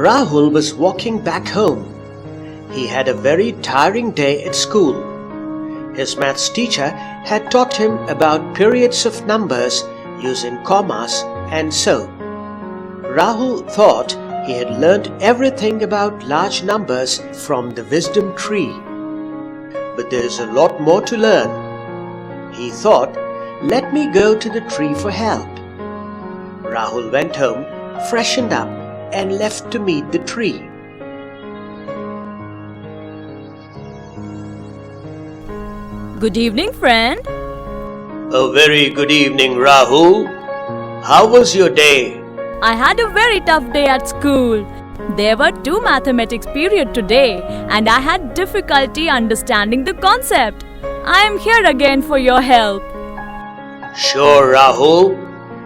Rahul was walking back home. He had a very tiring day at school. His maths teacher had taught him about periods of numbers using commas and so. Rahul thought he had learnt everything about large numbers from the wisdom tree. But there is a lot more to learn. He thought, let me go to the tree for help. Rahul went home, freshened up, and left to meet the tree. Good evening, friend. A very good evening, Rahul. How was your day? I had a very tough day at school. There were 2 mathematics period today and I had difficulty understanding the concept. I am here again for your help. Sure, Rahul.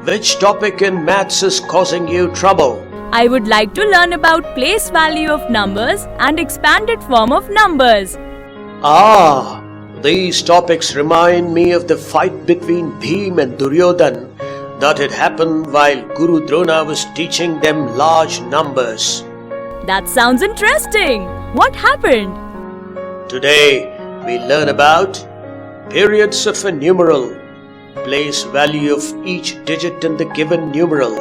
Which topic in maths is causing you trouble? I would like to learn about place value of numbers and expanded form of numbers. Ah, these topics remind me of the fight between Bhim and Duryodhan that had happened while Guru Drona was teaching them large numbers. That sounds interesting. What happened? Today, we learn about periods of a numeral, place value of each digit in the given numeral,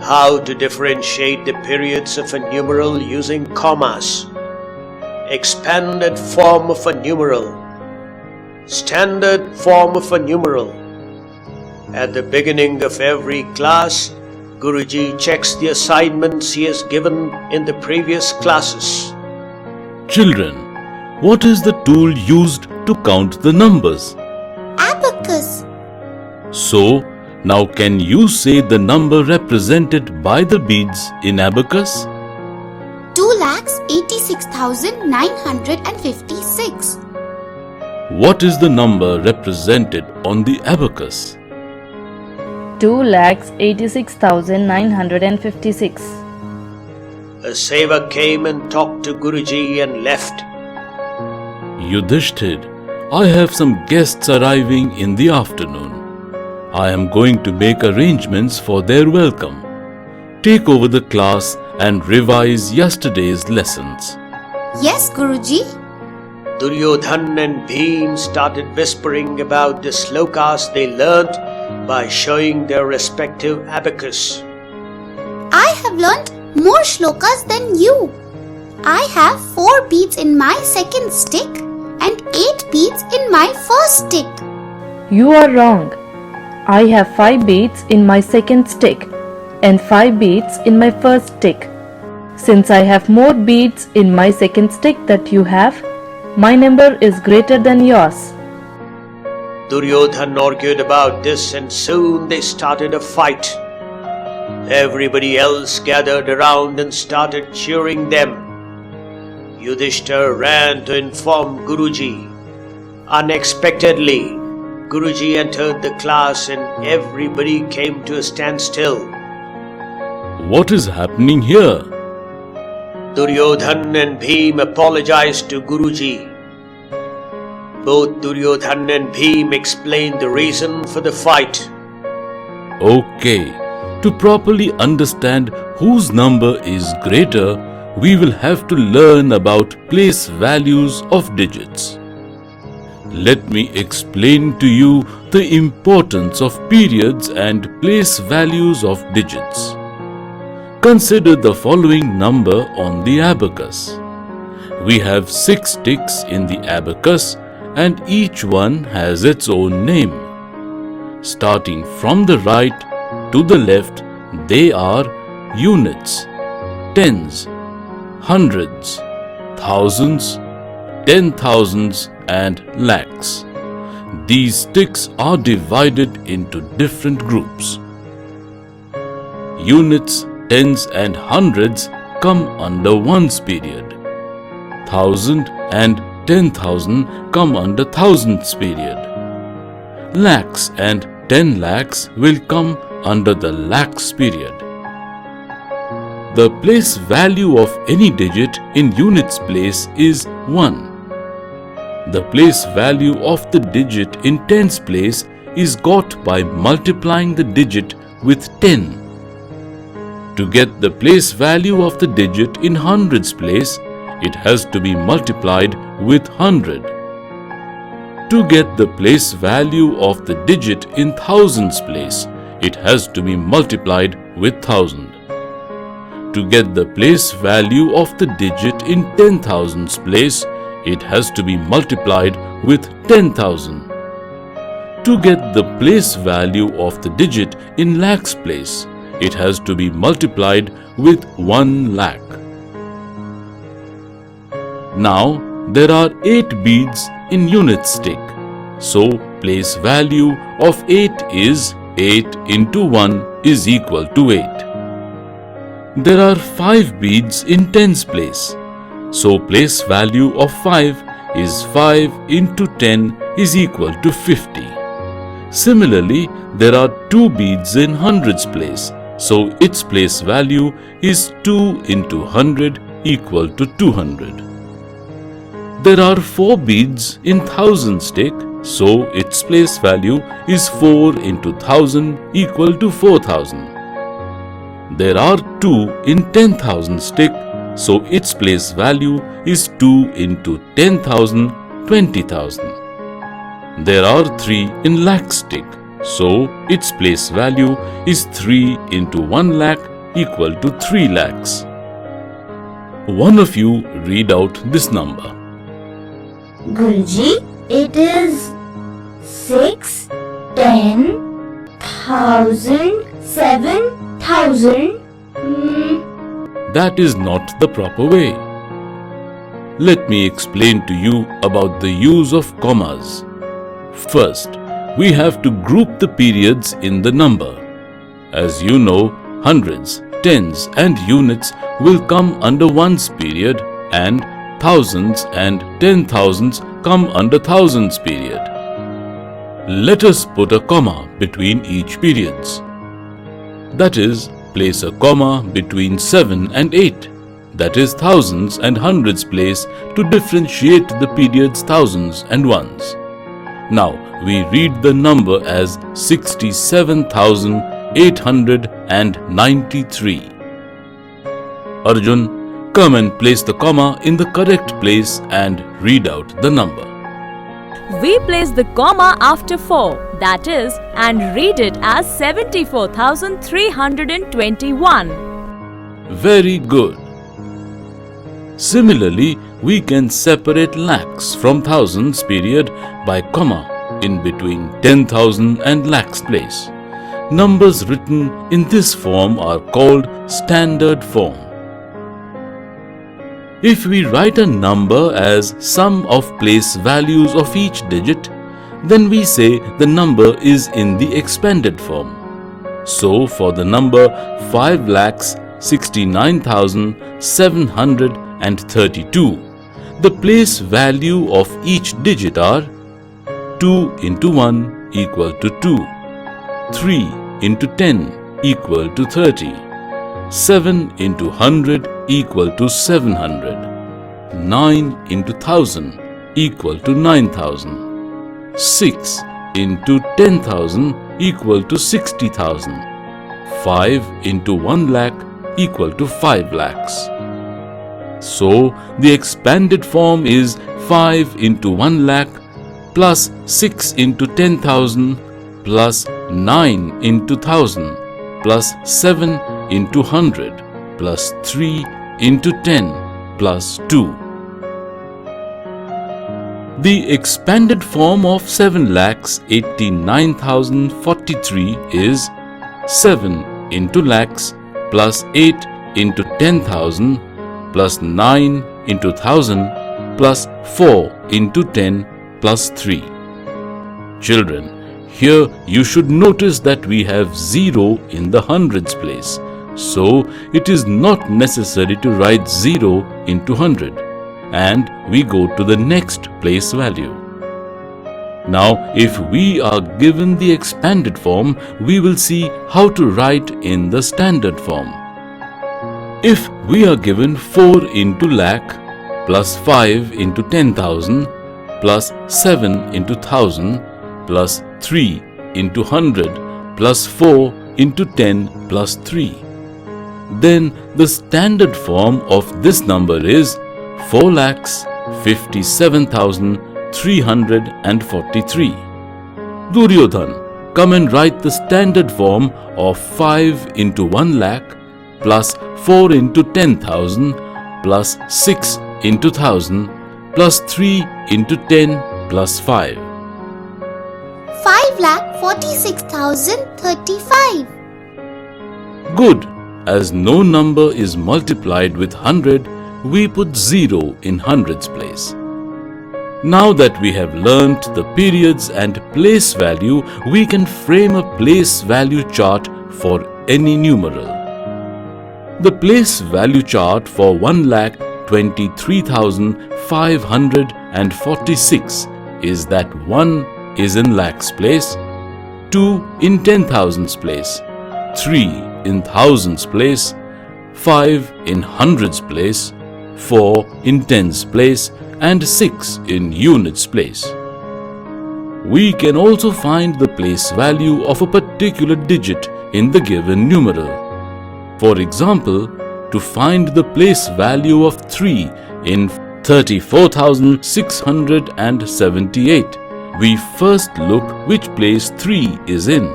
how to differentiate the periods of a numeral using commas, expanded form of a numeral, standard form of a numeral. At the beginning of every class, Guruji checks the assignments he has given in the previous classes. Children, what is the tool used to count the numbers? Abacus. So, now can you say the number represented by the beads in abacus? 2,86,956. What is the number represented on the abacus? 2,86,956. A sevak came and talked to Guruji and left. Yudhishthir, I have some guests arriving in the afternoon. I am going to make arrangements for their welcome. Take over the class and revise yesterday's lessons. Yes, Guruji. Duryodhan and Bhim started whispering about the slokas they learnt by showing their respective abacus. I have learnt more shlokas than you. I have 4 beads in my second stick and 8 beads in my first stick. You are wrong. I have 5 beads in my second stick and 5 beads in my first stick. Since I have more beads in my second stick that you have, my number is greater than yours. Duryodhan argued about this and soon they started a fight. Everybody else gathered around and started cheering them. Yudhishthir ran to inform Guruji. Unexpectedly, Guruji entered the class and everybody came to a standstill. What is happening here? Duryodhan and Bhim apologized to Guruji. Both Duryodhan and Bhim explained the reason for the fight. Okay, to properly understand whose number is greater, we will have to learn about place values of digits. Let me explain to you the importance of periods and place values of digits. Consider the following number on the abacus. We have 6 sticks in the abacus and each one has its own name. Starting from the right to the left, they are units, tens, hundreds, thousands, 10,000s and lakhs. These sticks are divided into different groups. Units, tens and hundreds come under ones period. 1,000 and 10,000 come under thousands period. Lakhs and 10 lakhs will come under the lakhs period. The place value of any digit in units place is 1. The place value of the digit in tens place is got by multiplying the digit with 10. To get the place value of the digit in hundreds place, it has to be multiplied with 100. To get the place value of the digit in thousands place, it has to be multiplied with 1000. To get the place value of the digit in 10,000s place, it has to be multiplied with 10,000. To get the place value of the digit in lakhs place, it has to be multiplied with 1 lakh. Now, there are 8 beads in unit stick. So, place value of 8 is 8 into 1 is equal to 8. There are 5 beads in tens place. So, place value of 5 is 5 into 10 is equal to 50. Similarly, there are 2 beads in hundreds place. So, its place value is 2 into 100 equal to 200. There are 4 beads in thousand stick. So, its place value is 4 into 1000 equal to 4000. There are 2 in 10,000 stick. So, its place value is 2 into 10,000, 20,000. There are 3 in lakh stick. So, its place value is 3 into 1 lakh equal to 3 lakhs. One of you read out this number. Guruji, it is 6, 10, 1000, 7,000. That is not the proper way. Let me explain to you about the use of commas. First, we have to group the periods in the number. As you know, hundreds, tens and units will come under ones period and thousands and 10,000s come under thousands period. Let us put a comma between each periods. That is, place a comma between 7 and 8. That is thousands and hundreds place to differentiate the periods thousands and ones. Now we read the number as 67,893. Arjun, come and place the comma in the correct place and read out the number. We place the comma after 4, that is, and read it as 74,321. Very good. Similarly, we can separate lakhs from thousands period by comma in between 10,000 and lakhs place. Numbers written in this form are called standard form. If we write a number as sum of place values of each digit, then we say the number is in the expanded form. So, for the number 5,69,732, the place value of each digit are 2 into 1 equal to 2, 3 into 10 equal to 30, 7 into 100 equal to 700, 9 into 1000 equal to 9000, 6 into 10,000 equal to 60,000, 5 into 1 lakh equal to 5 lakhs. So, the expanded form is 5 into 1 lakh plus 6 into 10,000 plus 9 into 1000 plus 7 into 100 plus 3 into 10 plus 2. The expanded form of 7,89,043 is 7 into lakhs plus 8 into 10,000 plus 9 into 1000 plus 4 into 10 plus 3. Children, here you should notice that we have 0 in the hundreds place. So, it is not necessary to write 0 into 100. And we go to the next place value. Now, if we are given the expanded form, we will see how to write in the standard form. If we are given 4 into lakh plus 5 into 10,000 plus 7 into 1000 plus 3 into 100 plus 4 into 10 plus 3. then the standard form of this number is 4,57,343. Duryodhan, come and write the standard form of 5 into 1 lakh plus 4 into 10,000 plus 6 into 1,000 plus 3 into 10 plus 5. 5,46,035. Good. As no number is multiplied with 100, we put 0 in hundreds place. Now that we have learnt the periods and place value, we can frame a place value chart for any numeral. The place value chart for 1,23,546 is that 1 is in lakhs place, 2 in 10,000s place, 3 in thousands place, 5 in hundreds place, 4 in tens place, and 6 in units place. We can also find the place value of a particular digit in the given numeral. For example, to find the place value of 3 in 34,678, we first look which place 3 is in.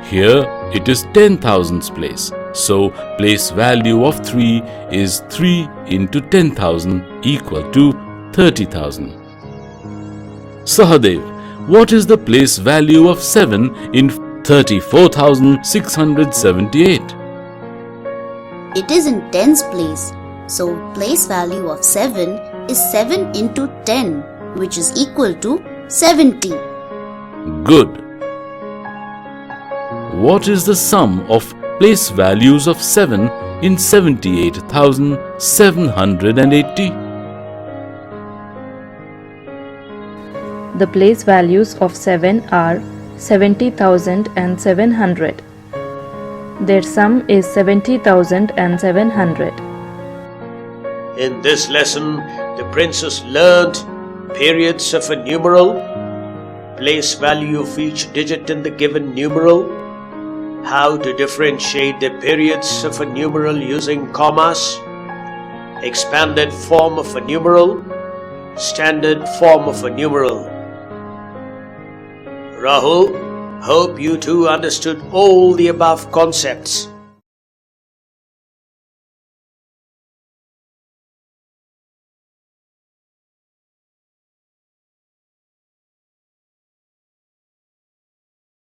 Here it is 10,000s place, so place value of 3 is 3 into 10,000 equal to 30,000. Sahadev, what is the place value of 7 in 34,678? It is in tens place, so place value of 7 is 7 into 10, which is equal to 70. Good. What is the sum of place values of 7 in 78,780? The place values of 7 are 70,700. Their sum is 70,700. In this lesson, the princess learned periods of a numeral, place value of each digit in the given numeral, how to differentiate the periods of a numeral using commas, expanded form of a numeral, standard form of a numeral. Rahul, hope you too understood all the above concepts.